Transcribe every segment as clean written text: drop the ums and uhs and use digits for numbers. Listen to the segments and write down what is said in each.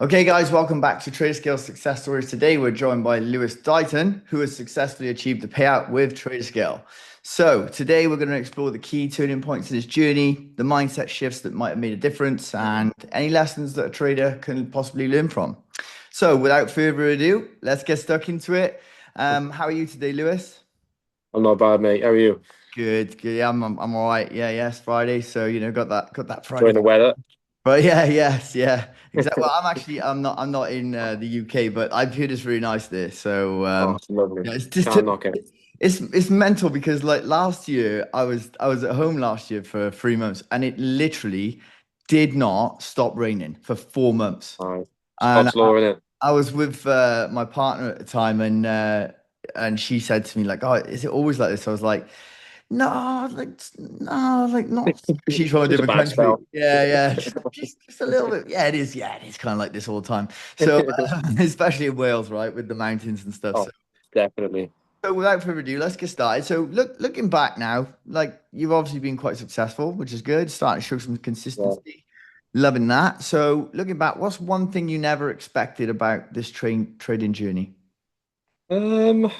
Okay, guys, welcome back to Traderscale Success Stories. Today, we're joined by Lewis Dyton, who has successfully achieved the payout with Traderscale. So, today we're going to explore the key turning points in his journey, the mindset shifts that might have made a difference, and any lessons that a trader can possibly learn from. So, without further ado, let's get stuck into it. How are you today, Lewis? I'm not bad, mate. How are you? Good, good. Yeah, I'm all right. Yeah, yes, Friday. So, got that Friday. Enjoying the weather? But yeah, yes, yeah, exactly. Well, I'm not in the UK, but I've heard it's really nice there. So Oh, it's lovely. yeah, it's just Can't knock it. it's mental because like last year I was at home last year for 3 months and it literally did not stop raining for 4 months. And Scott's law, innit? I was with my partner at the time and she said to me like, "Oh, is it always like this?" I was like, no, like not. She's from a Just a different bad country. spell. Yeah, yeah, just a little bit. Yeah, it is. Yeah, it is kind of like this all the time. So, especially in Wales, right, with the mountains and stuff. So, Oh, definitely. so without further ado, let's get started. So, looking back now, like you've obviously been quite successful, which is good. Starting to show some Yeah. consistency. Loving that. So, looking back, what's one thing you never expected about this trading journey? Um,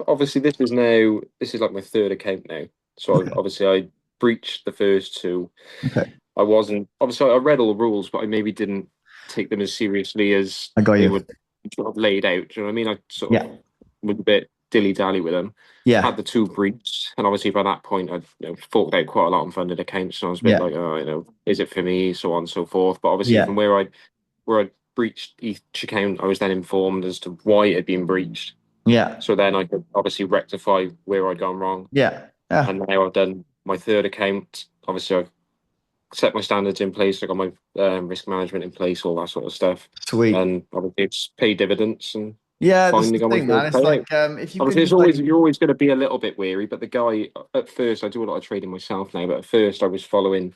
Obviously this is like my third account now. So Okay. obviously I breached the first two. Okay. I wasn't obviously I read all the rules, but I maybe didn't take them as seriously as I got they you. were sort of laid out. Do you know what I mean? I sort of Yeah. was a bit dilly-dally with them. Yeah. Had the two breached, and obviously by that point I'd forked out quite a lot on funded accounts, and I was a bit Yeah. like, oh, is it for me? So on and so forth. But obviously Yeah. from where I breached each account, I was then informed as to why it had been breached. Yeah. So then I could obviously rectify where I'd gone wrong. Yeah. Yeah. And now I've done my third account. Obviously, I've set my standards in place. I got my risk management in place, all that sort of stuff. Sweet. And obviously, it's paid dividends and Yeah, that's finally the got my thing, man. first It's like payout. if you Obviously, can like you're always going to be a little bit weary. But the guy at first, I do a lot of trading myself now. But at first, I was following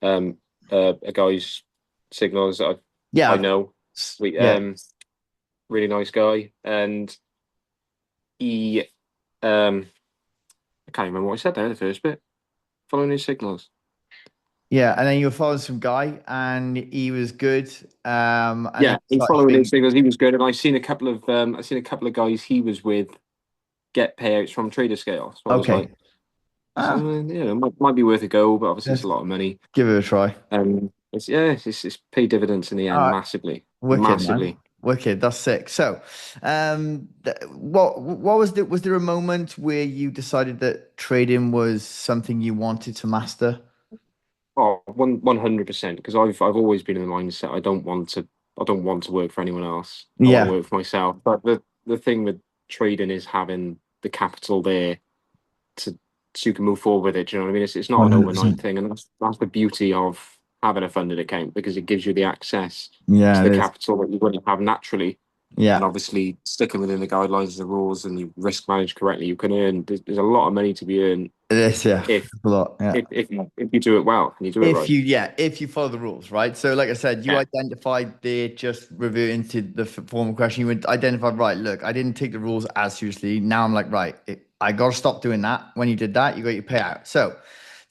um, a guy's signals that I yeah, know. We yeah, really nice guy, and he I can't remember what I said there in the first bit. Following his signals. yeah. And then you were following some guy and he was good. And then Yeah, you he's started following his trading. signals. He was good, and I've seen a couple of guys he was with get payouts from Traderscale. So I was Okay. like, so Ah, might be worth a go, but obviously it's let's a lot of money. give it a try. It's paid dividends in the All end right. massively, Wicked, man. massively. Wicked. That's sick. So, what was there? Was there a moment where you decided that trading was something you wanted to master? Oh, 100%. Because I've always been in the mindset I don't want to work for anyone else. I want to Yeah. work for myself. But the thing with trading is having the capital there to so you can move forward with it. Do you know what I mean? It's not an overnight 100%. thing, and that's the beauty of having a funded account because it gives you the access to Yeah, it the is. capital that you wouldn't have naturally. And Yeah, obviously, sticking within the guidelines of the rules and you risk manage correctly, you can earn. There's a lot of money to be earned it is. Yeah, if a lot. Yeah. if you do it well and you do it right. If you follow the rules, right? So, like I said, you Yeah, identified there, just reverting to the former question, you would identify, right, look, I didn't take the rules as seriously. Now I'm like, right, I got to stop doing that. When you did that, you got your payout. So,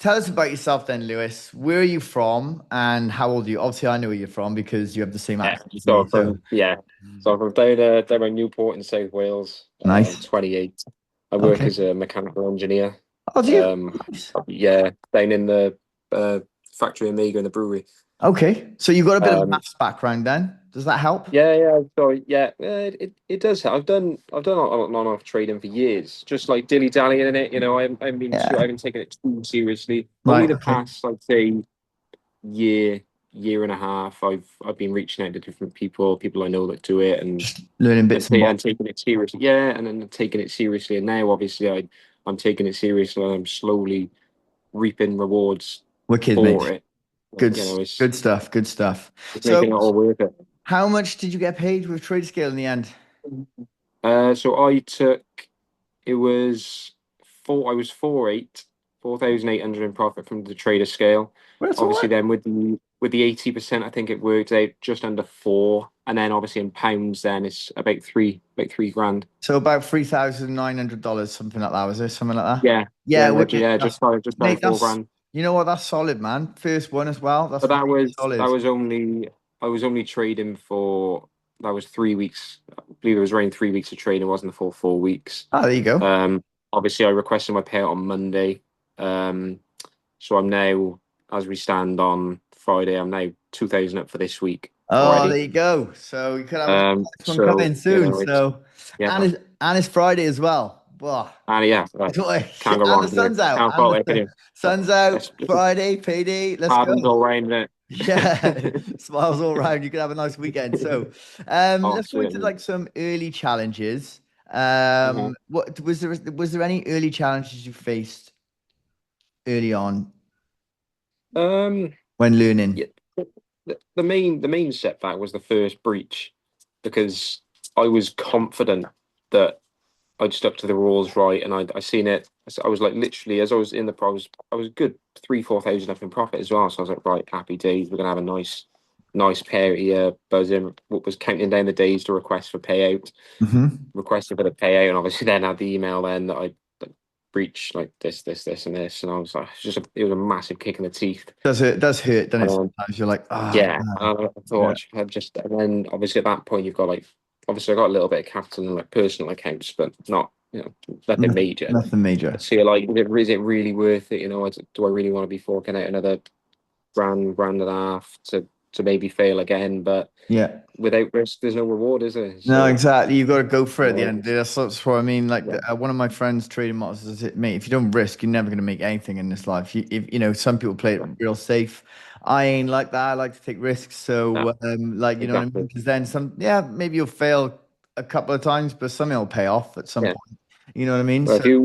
tell us about yourself then, Lewis. Where are you from and how old are you? Obviously, I know where you're from because you have the same yeah. accent as me. So, So I'm from down in Newport in South Wales. I'm nice. 28. I work Okay. as a mechanical engineer. Oh, do you? Um, Nice. yeah, down in the factory in Mega in the brewery. Okay. So, you got a bit of Um, maths background then. Does that help? yeah. So it does. I've done on off trading for years, just like dilly dallying in it. I Yeah. haven't taken it too seriously. Only Right. the Okay. past, I'd say, year, year and a half, I've been reaching out to different people I know that do it, Just learning bits and and bobs. taking it seriously. Yeah, and then taking it seriously. And now, obviously, I'm taking it seriously, and I'm slowly reaping rewards Wicked, for mate. it. Good, It's good stuff. Good stuff. So, making it all worth it. how much did you get paid with Traderscale in the end? So I took it was four. I was 4,800 in profit from the trader scale. Well, that's all Obviously, right. then with the 80%, I think it worked out just under four. And then obviously in pounds, then it's about 3 grand. So about $3,900, something like that. Was it something like that? Yeah, wicked. Yeah, That's just over mate. four That's grand. you know what? That's solid, man. First one as well. That's But really solid. that was only I was only trading for that was 3 weeks. I believe it was around 3 weeks of trading. It wasn't the full 4 weeks. Oh, there you go. Obviously, I requested my payout on Monday. Um, so I'm now, as we stand on Friday, I'm now 2,000 up for this week Oh, there already. you go. So you could have a nice one So coming soon. it's So, yeah, and it's Friday as well. Wow. and yeah, right. Can't go And wrong the here. sun's out. Can't And fault the it, can you? sun's out. It's Friday, payday. Let's go. hard all rain, isn't Yeah, it? smiles all around. You could have a nice weekend. So, Oh, let's go into certainly. like some early challenges. Mhm. What was there any early challenges you faced early on Um, when learning? yeah, the main setback was the first breach because I was confident that I'd stuck to the rules right, and I seen it. I was like literally as I was in the pro, I was good 3-4 thousand up in profit as well. So I was like, right, happy days. We're gonna have a nice pair here. Buzzing. What was counting down the days to request for payout, Hmm. requested for the payout, and obviously then had the email then that I breached like this, and this, and I was like, it was a massive kick in the teeth. Does hurt, doesn't it? Um, Sometimes you're like, ah, yeah, man. I Yeah. thought I'd just, and then obviously at that point you've got like, obviously I got a little bit of capital and like personal accounts, but not, nothing major. Nothing major. So you're like, is it really worth it? Do I really want to be forking out another grand and a half to maybe fail again? But Yeah. without risk, there's no reward, is there? No, So, exactly. You've got to go for it at the uh, end. That's what I mean. Like yeah, one of my friends trading models says, mate, if you don't risk, you're never going to make anything in this life. If some people play it yeah, real safe. I ain't like that. I like to take risks. yeah, So, like, you know what I mean? exactly. Because then yeah, maybe you'll fail a couple of times, but something will pay off at some Yeah. point. You know what I mean? Well, So, if you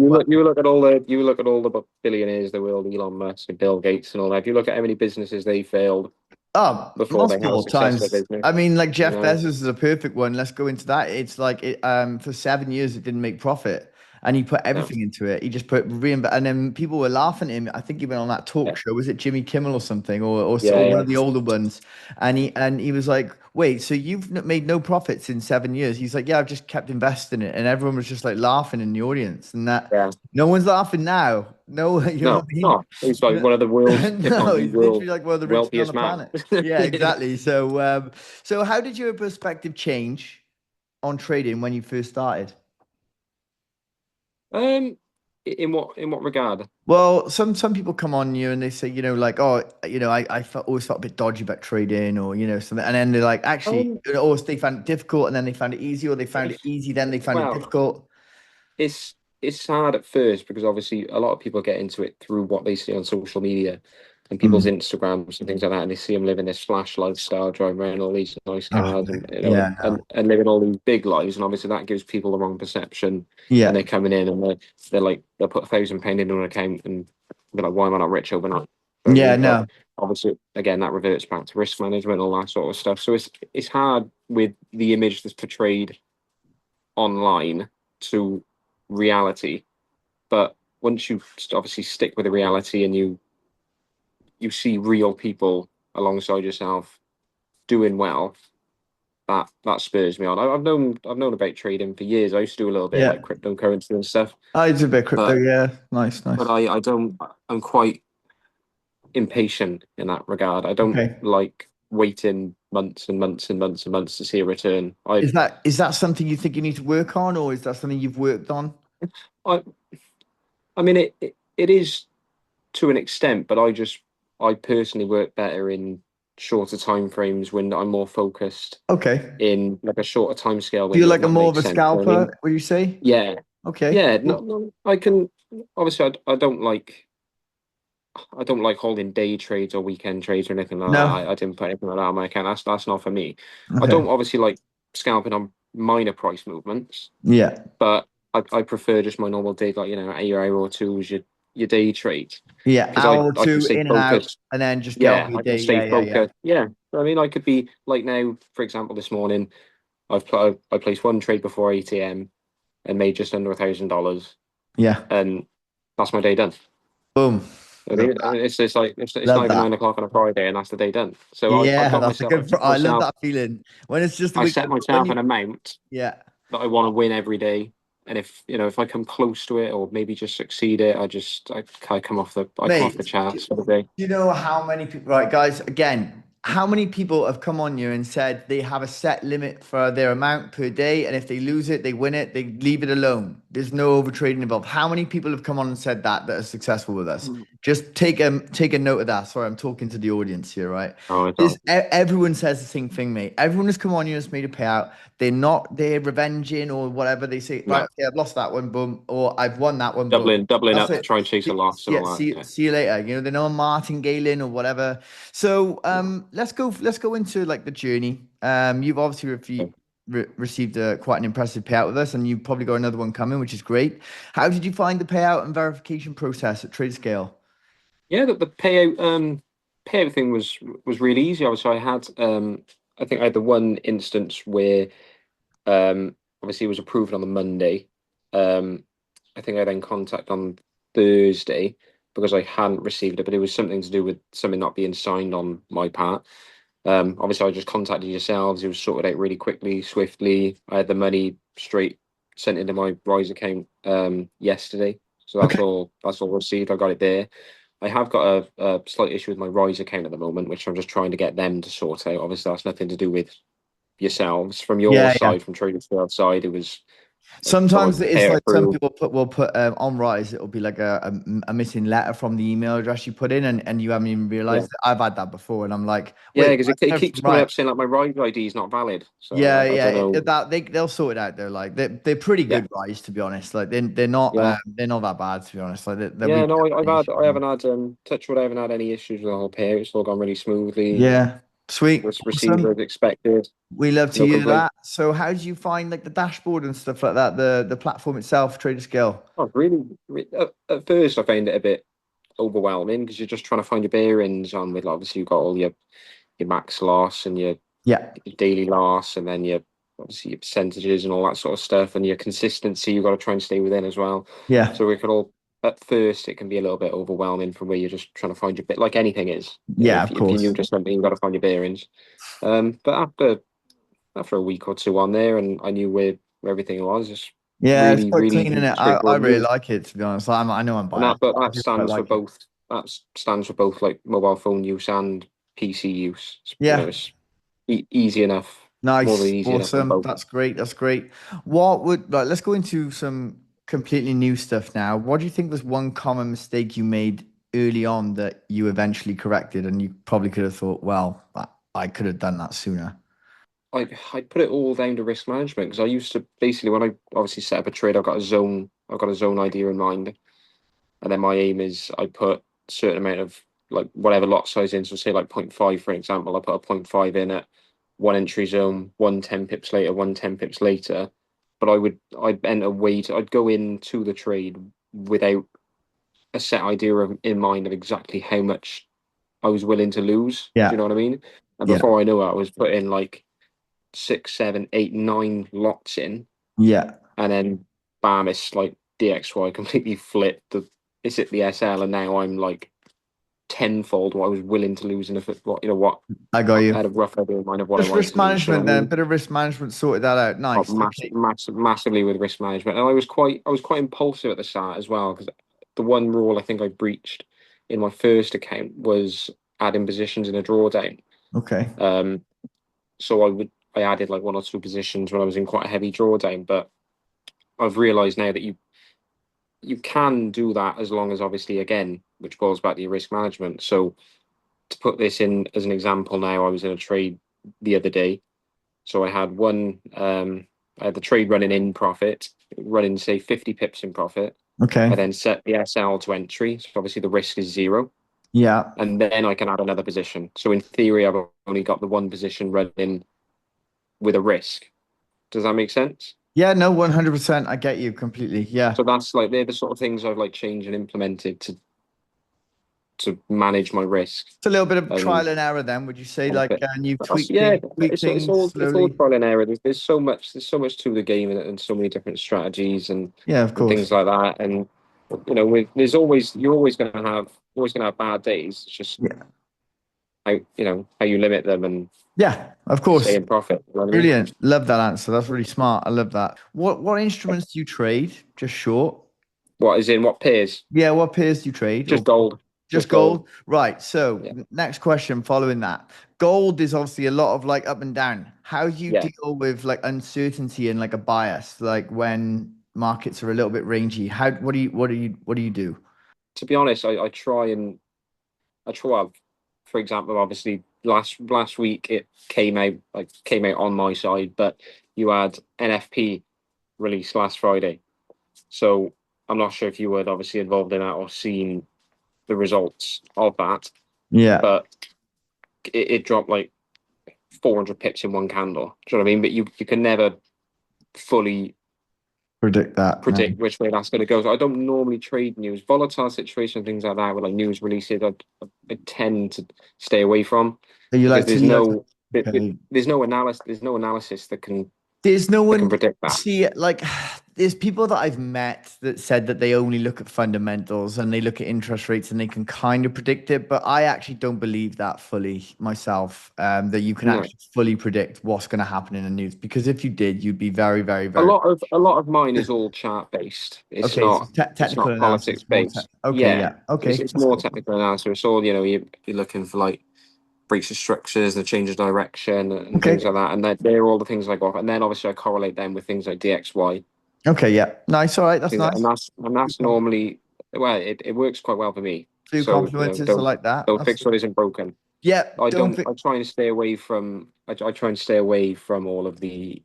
look at all the billionaires of the world, Elon Musk and Bill Gates and all that. If you look at how many businesses they failed oh, before they had a multiple successful times. I business, mean, like you Jeff know, Bezos is a perfect one. Let's go into that. It's like for 7 years it didn't make profit, and he put no, everything into it. He just put reinvest, and then people were laughing at him. I think he went on that yeah, talk show. Was it Jimmy Kimmel or something, or yeah, one yeah, of the older ones? And he was like, "Wait, so you've made no profits in 7 years?" He's like, "Yeah, I've just kept investing it," and everyone was just like laughing in the audience, and that yeah. no one's laughing now. No, you know what No, I mean? no, he's like one of the world's, if not No, the he's literally world's like one of the richest on the wealthiest man. planet. Yeah, exactly. So how did your perspective change on trading when you first started? Um, in what regard? Well, some people come on you and they say, like, oh, always felt a bit dodgy about trading, or something, and then they're like, actually, Um, or they found it difficult, and then they found it easy, or they found it easy, then they found it well, difficult. it's hard at first because obviously a lot of people get into it through what they see on social media and people's Mm. Instagrams and things like that, and they see them living this flash lifestyle, driving around all these nice Oh, cars, and yeah, no. and living all these big lives, and obviously that gives people the wrong perception, and Yeah, they're coming in and they're like they'll put £1,000 into an account and be like, why am I not rich overnight? You know what I yeah, mean? But no, obviously, again, that reverts back to risk management, all that sort of stuff. So it's hard with the image that's portrayed online to reality. But once you obviously stick with the reality and you see real people alongside yourself doing well, that spurs me on. I've known about trading for years. I used to do a little bit of like yeah. cryptocurrency and stuff, I did a bit of crypto. but Yeah, nice, but nice. I don't. I'm quite impatient in that regard. I don't Okay. like waiting months and months and months and months to see a return. Is that something you think you need to work on, or is that something you've worked on? I I mean it is to an extent, but I personally work better in shorter time frames when I'm more focused Okay. in like a shorter time scale So you're window, if like a that more of makes a sense. I mean, scalper, would you say? yeah, Okay. yeah. No, Cool. no, I can obviously I don't like holding day trades or weekend trades or anything like that. No. I didn't put anything like that on my account. That's not for me. I Okay. don't obviously like scalping on minor price movements, Yeah. but I prefer just my normal day, like a year or two as your day trade Yeah. because Hour or I can two stay in and out, focused. and then just get on Yeah, with your I can day. stay Yeah. Yeah. Yeah. focused. Yeah, I mean, I could be like now, for example, this morning I placed one trade before 8 a.m. and made just under $1,000, Yeah. and that's my day done. Boom. I Love mean, that. it's like it's not Love even that. 9 o'clock on a Friday, and that's the day done. So I've Yeah. got That's a myself, I good. set I love myself, that feeling when it's just the I set weekend. When myself you. an amount Yeah. that I want to win every day. And if I come close to it or maybe just succeed it, I come off the Mate, charts for the day. you know how many people, right, guys? Again, how many people have come on you and said they have a set limit for their amount per day, and if they lose it, they win it, they leave it alone. There's no overtrading involved. How many people have come on and said that are successful with us? Mm. Just take a note of that. Sorry, I'm talking to the audience here, right? Oh, I don't. Everyone says the same thing, mate. Everyone has come on you and has made a payout. They're revenging or whatever. They say, right, No. okay, I've lost that one, boom, or I've won that one, boom. Doubling That's up to it. try and chase a loss and Yeah, all that. Yeah. see you later. You know, they know Martin Galen or whatever. So let's go into like the journey. You've obviously Okay. received quite an impressive payout with us, and you've probably got another one coming, which is great. How did you find the payout and verification process at Traderscale? Yeah, the payout thing was really easy. Obviously, I think I had the one instance where obviously it was approved on the Monday. Um, I think I then contacted on Thursday because I hadn't received it, but it was something to do with something not being signed on my part. Obviously, I just contacted yourselves. It was sorted out really quickly, swiftly. I had the money straight sent into my Rise account yesterday, so Okay. that's all received. I got it there. I have got a slight issue with my Rise account at the moment, which I'm just trying to get them to sort out. Obviously, that's nothing to do with yourselves. From your Yeah, yeah. side, from Traderscale side, it was Sometimes someone it's pay like some approved. people will put on Rise, it'll be like a missing letter from the email address you put in, and you haven't even Yeah, realized it. I've had that before, and I'm like, yeah, wait, because it keeps everything coming right. up saying like my Rise ID is not valid. So Yeah, I yeah. don't know. They'll sort it out. They're like they're pretty Yeah, good, Rise, to be honest. Like yeah. they're not that bad, to be honest. Like they'll Yeah, be no, I issues. haven't had touch wood, I haven't had any issues with the whole pair. It's all gone really smoothly. Yeah, sweet, Was received awesome. as expected. We love to No hear complaint. that. So, how did you find like the dashboard and stuff like that? The platform itself, Trader Scale. Oh, really? At first, I found it a bit overwhelming because you're just trying to find your bearings on with obviously you've got all your max loss and Yeah, your daily loss, and then your obviously your percentages and all that sort of stuff, and your consistency you've got to try and stay within as well. yeah, So we could all at first it can be a little bit overwhelming from where you're just trying to find your bit like anything is. You know, yeah. Of if you're new course. to something, you've got to find your bearings. But after a week or two on there, and I knew where everything was. Just Yeah, it's really, quite really clean in easy, it. I straightforward really move. like it, to be honest. I know I'm And biased, but I that do quite stands for like it. both. That stands for both like mobile phone use and PC use. You know, Yeah, it's easy enough, more than nice, easy enough on awesome. both. That's great. That's great. What would like? Let's go into some completely new stuff now. What do you think was one common mistake you made early on that you eventually corrected, and you probably could have thought, well, I could have done that sooner. I put it all down to risk management because I used to basically when I obviously set up a trade, I've got a zone idea in mind, and then my aim is I put a certain amount of like whatever lot size in. So say like point 0.5 for example, I put a point 0.5 in at one entry zone, 1 10 pips later, 1 10 pips later. But I'd enter weight, I'd go into the trade without a set idea in mind of exactly how much I was willing to lose. Do you Yeah, know what I mean? And yeah, before I knew it, I was putting like 6 7 8 9 lots in, yeah. and then bam, it's like DXY completely flipped. It's at the SL, and now I'm like tenfold what I was willing to lose, and if it, what you know what I got I you. had a rough idea in mind of what I Just wanted risk to lose. Do you know management what I then. mean? Bit of risk management sorted that out. Oh, Nice. Okay. massively with risk management, and I was quite impulsive at the start as well because the one rule I think I breached in my first account was adding positions in a drawdown. Okay. Um, so I added like one or two positions when I was in quite a heavy drawdown, but I've realised now that you can do that as long as obviously again, which boils back to your risk management. So to put this in as an example now, I was in a trade the other day. So I had the trade running in profit, running say 50 pips in profit. Okay. I then set the SL to entry. So obviously the risk is zero. Yeah. And then I can add another position. So in theory, I've only got the one position running with a risk. Does that make sense? Yeah, no, 100%. I get you completely. Yeah. So that's like they're the sort of things I've like changed and implemented to manage my risk. It's a little bit of And trial and error then, would you say? And Like, and you yeah, tweak things it's all slowly? trial and error. There's so much to the game and so many different strategies Yeah, of and course. things like that. And you know, you're always gonna have bad days. It's just Yeah. how how you limit them and Yeah, of stay course. in profit. You know what I mean? Brilliant. Love that answer. That's really smart. I love that. What instruments do you trade? Just short. What is in what pairs? Yeah, what pairs do you trade? Just Or gold. Just Just gold. gold? Right. So, Yeah. next question following that. Gold is obviously a lot of like up and down. How do you Yeah. deal with like uncertainty and like a bias, like when markets are a little bit rangy? What do you do? To be honest, I try. Well, for example, obviously last week it came out on my side, but you had NFP released last Friday. So I'm not sure if you were obviously involved in that or seen the results of that, Yeah. but it dropped like 400 pips in one candle. Do you know what I mean? But you can never fully Predict that. No. predict which way that's going to go. So I don't normally trade news, volatile situations, things like that, with like news releases. I tend to stay away from So you because like to, okay. there's no analysis There's no that can one, predict that. see, like, there's people that I've met that said that they only look at fundamentals and they look at interest rates and they can kind of predict it, but I actually don't believe that fully myself, that you can No. actually fully predict what's going to happen in the news. Because if you did, you'd be very, very, very. A lot of mine is all chart based. Okay, so It's technical not politics analysis, more based. okay, Yeah, yeah, okay, it's that's more cool. technical analysis. It's all you're looking for like breach of structures, the change of direction, and things Okay, like that. And they're all the things I got. And then obviously I correlate them with things like DXY, okay, yeah, nice, all right, that's things like, nice. and that's normally well, it works quite well for me. Few So confluences, I like that. don't That's fix what isn't broken. yeah, I don't don't. think. I try and stay away from. I try and stay away from all of the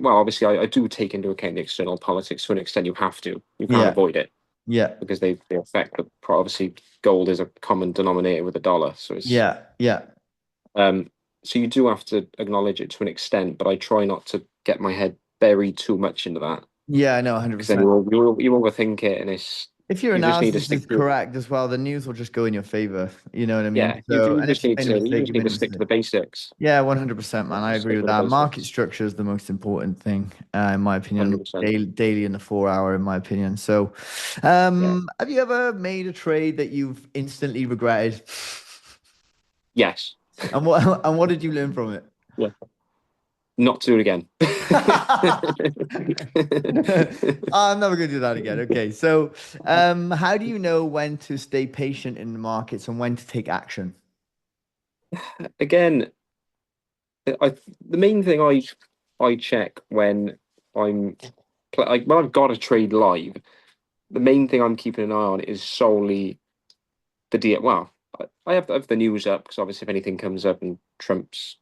well, obviously, I do take into account the external politics to an extent. You have to. You can't Yeah, avoid it yeah, because they affect the. Obviously, gold is a common denominator with the dollar, so it's yeah, yeah, um. So you do have to acknowledge it to an extent, but I try not to get my head buried too much into that yeah, I know, because then 100%. you overthink it, and it's If your you just need to analysis stick is to correct as well, the news will just go in your favor. You know what I mean? yeah. So, You and if just you need made a to mistake, you made a stick to the mistake. basics. Yeah, 100%, man. I Just agree stick with to the that. Market basics. structure is the most important thing, in my opinion. 100%. Daily in the 4 hour, in my opinion. So, Yeah. have you ever made a trade that you've instantly regretted? Yes. And what did you learn from it? Yeah. Not to do it again. I'm never gonna do that again. Okay, so how do you know when to stay patient in the markets and when to take action? Again, the main thing I check when I'm like when I've got a trade live, the main thing I'm keeping an eye on is solely the D. Well, I have the news up because obviously if anything comes up and Trump's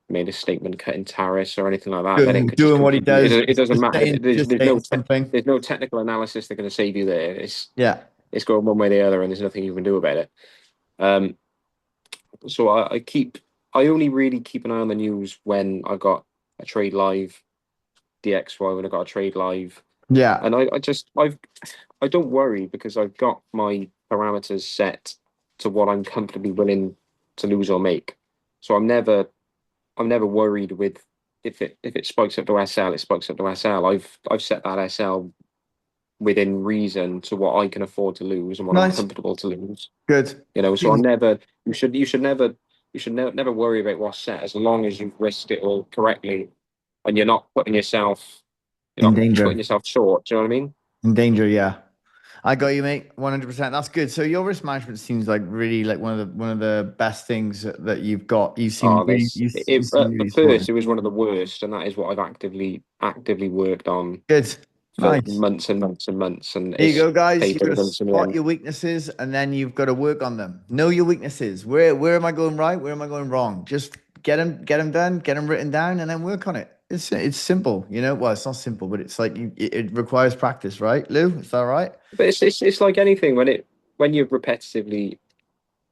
made a statement cutting tariffs or anything like that, then it could just Doing what he completely does, it doesn't matter. just saying something. There's no technical analysis that's going to save you there. Yeah. It's going one way or the other, and there's nothing you can do about it. Um, so I only really keep an eye on the news when I got a trade live, DXY when I got a trade live, Yeah. and I don't worry because I've got my parameters set to what I'm comfortably willing to lose or make. So I'm never worried with if it spikes up to SL, it spikes up to SL. I've set that SL within reason to what I can afford to lose and what I'm Nice. comfortable to lose. Good. You know, so I'm Seems never. You should never worry about what's set as long as you've risked it all correctly and you're in not putting danger. yourself short. Do you know what I mean? In danger, yeah. I got you, mate. 100%. That's good. So your risk management seems like really like one of the best things that you've got. You seem Oh, really this you seem really at first supportive. it was one of the worst, and that is what I've actively worked on Good. for Nice. months and months and months, and There you it's go, guys. paid You've got to dividends in the spot end. your weaknesses and then you've got to work on them. Know your weaknesses. Where am I going right? Where am I going wrong? Just get them done, get them written down, and then work on it. It's simple, you know. Well, it's not simple, but it's like it requires practice, right, Lou? Is that right? But it's like anything when you're repetitively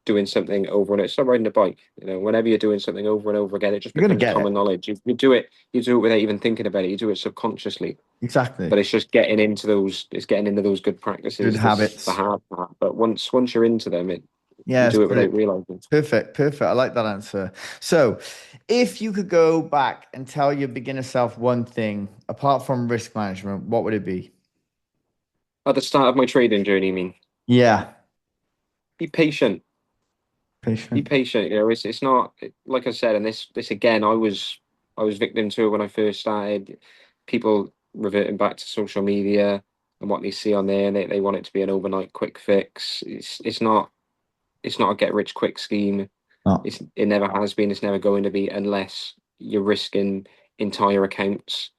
doing something over and it's like riding a bike. You know, whenever you're doing something over and over again, it just You're gonna becomes get it. common knowledge. You do it without even thinking about it. You do it subconsciously. Exactly. But it's just getting into those good Good practices. That's the habits. hard part. But once you're into them, you Yeah, it's do it brilliant. without realizing. Perfect, perfect. I like that answer. So, if you could go back and tell your beginner self one thing apart from risk management, what would it be? At the start of my trading journey, I mean, Yeah, be patient. Be patient. patient. You know, it's not like I said, and this again, I was victim to it when I first started. People reverting back to social media and what they see on there, and they want it to be an overnight quick fix. It's not. it's not a get rich quick scheme. Oh. It never has been. It's never going to be unless you're risking entire accounts.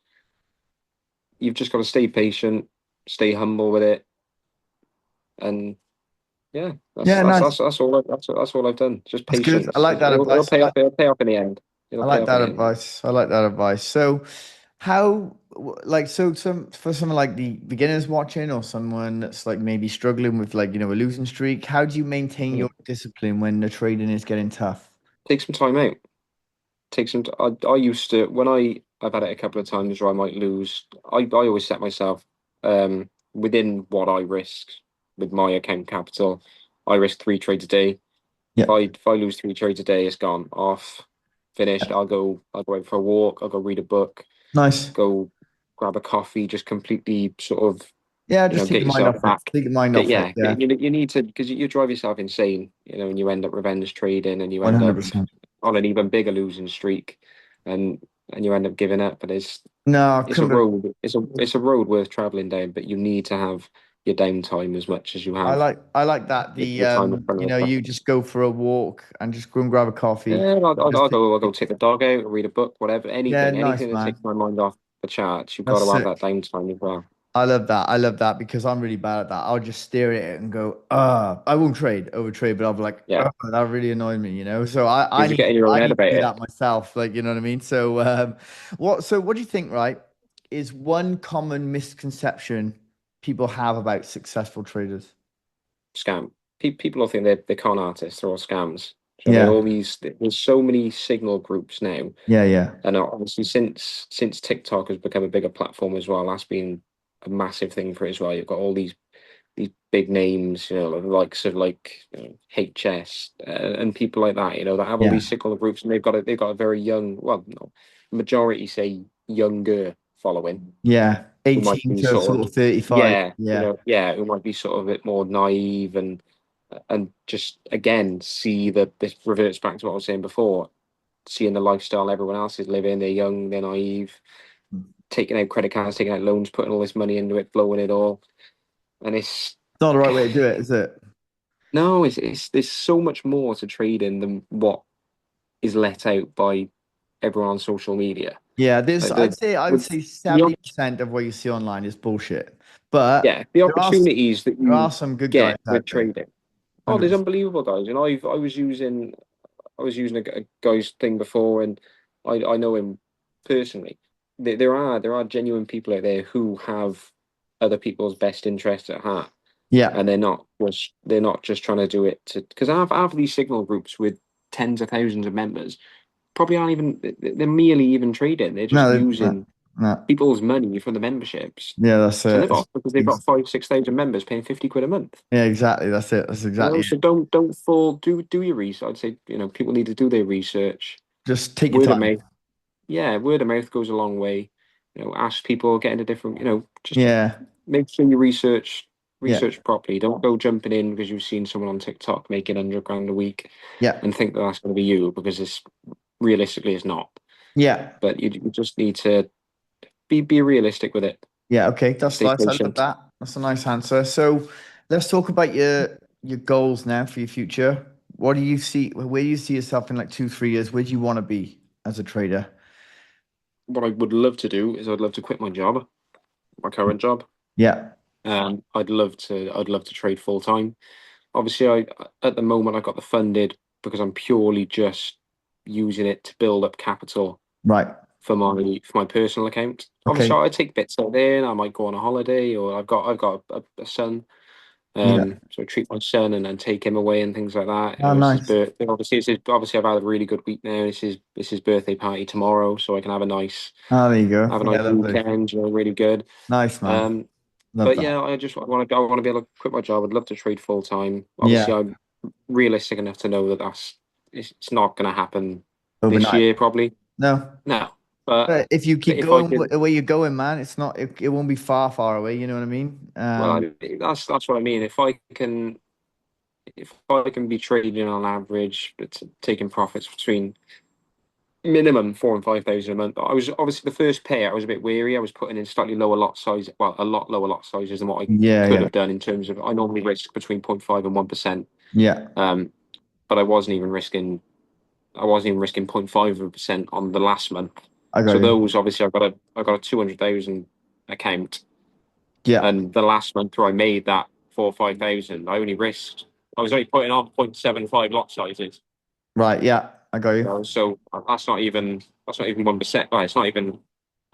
You've just got to stay patient, stay humble with it, and yeah, Yeah, nice. that's all I've done. Just That's good. I patience. like that It'll advice. pay off. It'll pay off in the end. I It'll pay like off in that the end. advice. I like that advice. So, how, like, so some for someone like the beginners watching, or someone that's like maybe struggling with like, a losing streak, how do you maintain Mm. your discipline when the trading is getting tough? Take some time out. Take some. I used to when I've had it a couple of times where I might lose. I always set myself within what I risk with my account capital. I risk 3 trades a day. Yeah. If I lose 3 trades a day, it's gone off, finished. I'll go out for a walk. I'll go read a book. Nice. Go grab a coffee. Just completely sort of Yeah, just take get your mind yourself off it. back. Take your mind Get, off it. yeah, Yeah. you need to because you drive yourself insane, and you end up revenge trading, and you end up 100%. on an even bigger losing streak, and you end up giving up. But No, I it's a couldn't be. road. It's a road worth traveling down, but you need to have your downtime as much as you have I like that. your time in front of the You just go for a walk and just go and grab a coffee. Yeah, Just I'll go take the dog out, read a book, whatever, yeah, nice anything that takes man. my mind off the charts. You've got to That's have it. that downtime as well. I love that. I love that because I'm really bad at that. I'll just stare at it and go, I won't over trade, but I'll be like, Yeah, that really annoyed me. So because you get in your own I head need to about do it. that myself. Like, you know what I mean? So what do you think, right? Is one common misconception people have about successful traders? Scam. People all think they're con artists. They're all scams. So they Yeah. all these. There's so many signal groups now, Yeah, yeah. and obviously since TikTok has become a bigger platform as well, that's been a massive thing for it as well. You've got all these big names, the likes of like HS and people like that, that have all Yeah. these signal groups, and they've got a very young, well, no, majority say younger following, Yeah. who might 18 be to sort sort of of 35. Yeah. who might be sort of a bit more naive and just again see that this reverts back to what I was saying before, seeing the lifestyle everyone else is living. They're young, they're naive, taking out credit cards, taking out loans, putting all this money into it, blowing it all, and it's It's not the right way to do it, is it? no, it's there's so much more to trading than what is let out by everyone on social media. Yeah, Like I would with say the op- 70% of what you see online is bullshit. But yeah, the opportunities that there are you some good guys get out with there. trading. Oh, there's 100%. unbelievable guys, and I was using a guy's thing before, and I know him personally. There are genuine people out there who have other people's best interests at heart, Yeah. and they're not just trying to do it to because half of these signal groups with tens of thousands of members probably aren't even they're merely even trading. They're just No, using no. people's money for the memberships Yeah, that's to it. live off because they've got 5 6 thousand members paying 50 quid a month. Yeah, exactly. That's it. That's exactly So it. don't fall do your research. I'd say people need to do their research. Just take your Word of time. mouth, yeah, word of mouth goes a long way. Ask people, get into different. Just Yeah. make sure you Yeah. research properly. Don't go jumping in because you've seen someone on TikTok making 100 grand a week Yeah. and think that that's going to be you because it's realistically it's not. Yeah. But you just need to be realistic with it. Yeah. Okay. That's Stay nice. I love patient. that. That's a nice answer. So let's talk about your goals now for your future. What do you see? Where do you see yourself in like 2, 3 years? Where do you want to be as a trader? What I would love to do is I'd love to quit my job, my current job. Yeah. I'd love to trade full time. Obviously, I at the moment I got the funded because I'm purely just using it to build up capital Right. for my personal account. Okay. Obviously, I take bits out there, and I might go on a holiday, or I've got a son. Yeah. So I treat my son and then take him away and things like that. Oh, It's his nice. birthday. Obviously I've had a really good week now. It's his birthday party tomorrow, so I can Oh, there you go. have a Yeah, nice lovely. weekend. Really good. Nice, man. Um, Love but that. yeah, I want to be able to quit my job. I'd love to trade full time. Obviously, Yeah. I'm realistic enough to know that it's not going to happen this Overnight. year, probably. No. No, but But if you but keep if I going could, where you're going, man, it won't be far away. You know what I mean? well, that's what I mean. If I can be trading on average, but taking profits between minimum 4 and 5 thousand a month. I was obviously the first pair. I was a bit weary. I was putting in slightly lower lot size, well, a lot lower lot sizes than what I Yeah, could yeah. have done in terms of. I normally risk between 0.5 and 1%. Yeah. Um, but I wasn't even risking 0.5% on the last month. I got So you. those obviously I got a 200,000 account, Yeah. and the last month where I made that 4 or 5 thousand, I was only putting on 0.75 lot sizes. Right. Yeah. I got you. So that's not even 1%. Right, it's not even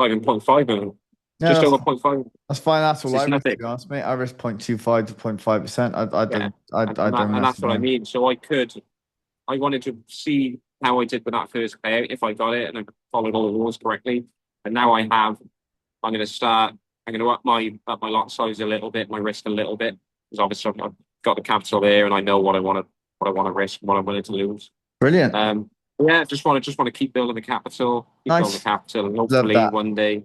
0.5 million, Yeah, just over 0.5. that's fine. That's all So I it's risk, to nothing. be honest, mate. I risk 0.25 to 0.5%. Yeah, I and don't mess that's what I around. mean. So I wanted to see how I did with that first payout, if I got it and I followed all the rules correctly. And now I have. I'm going to start. I'm going to up my lot size a little bit, my risk a little bit, because obviously I've got the capital there, and I know what I want to risk, what I'm willing to lose. Brilliant. Um, yeah, just want to keep building the capital, Nice. and Love hopefully that. one day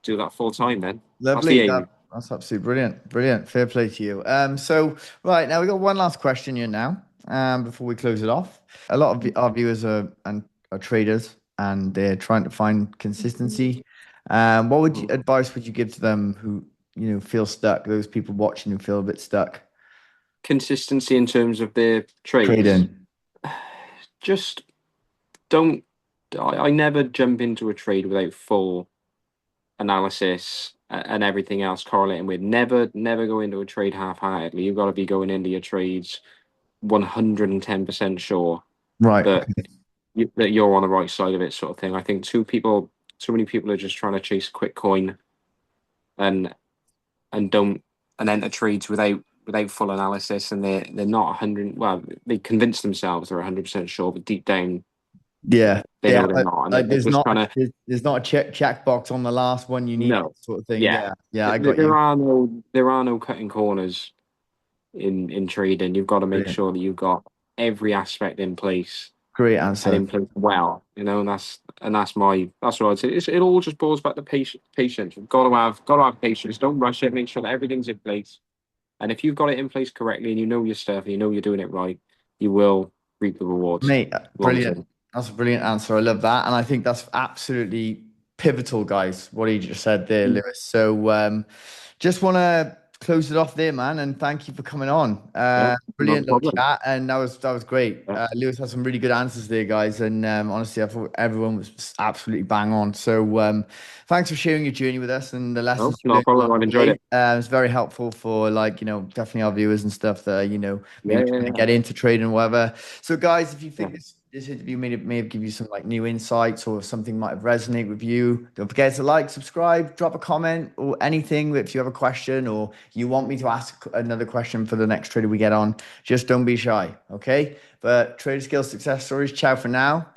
do that full time. Then that's the Lovely. aim. That's absolutely brilliant. Brilliant. Fair play to you. So right now we got one last question here now. Before we close it off, a lot of our viewers are traders and they're trying to find consistency. Advice would you give to them who feel stuck? Those people watching who feel a bit stuck Consistency in terms of their trades. trading. Just don't. I never jump into a trade without full analysis and everything else correlating with. Never go into a trade half-heartedly. You've got to be going into your trades 110% sure Right. that Okay. that you're on the right side of it, sort of thing. I think too many people are just trying to chase a quick coin and don't and enter trades without full analysis, and they're not 100. Well, they convince themselves they're 100% sure, but deep down Yeah. they Yeah. know they're not, and Like they're just trying to. there's not a check box on the last one you need No, sort of thing. yeah, Yeah. Yeah. I there, got there you. are no there are no cutting corners in trading. You've got to make Brilliant. sure that you've got every aspect in place Great and answer. in place well. That's what I'd say. It all just boils back to patience. Patience. You've got to have patience. Don't rush it. Make sure that everything's in place. And if you've got it in place correctly and you know your stuff and you know you're doing it right, you will reap the rewards Mate, long brilliant. term. That's a brilliant answer. I love that. And I think that's absolutely pivotal, guys, what he just said there, Lewis. So just want to close it off there, man. And thank you for coming on. Yeah, not a Brilliant little problem. chat. And that was great. Yeah, Lewis had some really good answers there, guys. And honestly, I thought everyone was just absolutely bang on. So thanks for sharing your journey with us and the no, lessons you not a learned problem. along I've the enjoyed way. it. It's very helpful for definitely our viewers and stuff that, Yeah, maybe yeah, trying to yeah. get into trading or whatever. So, guys, if you Yeah. think this interview may have give you some like new insights or something might have resonated with you, don't forget to like, subscribe, drop a comment or anything. If you have a question or you want me to ask another question for the next trader we get on, just don't be shy. Okay. But trader skill success stories. Ciao for now.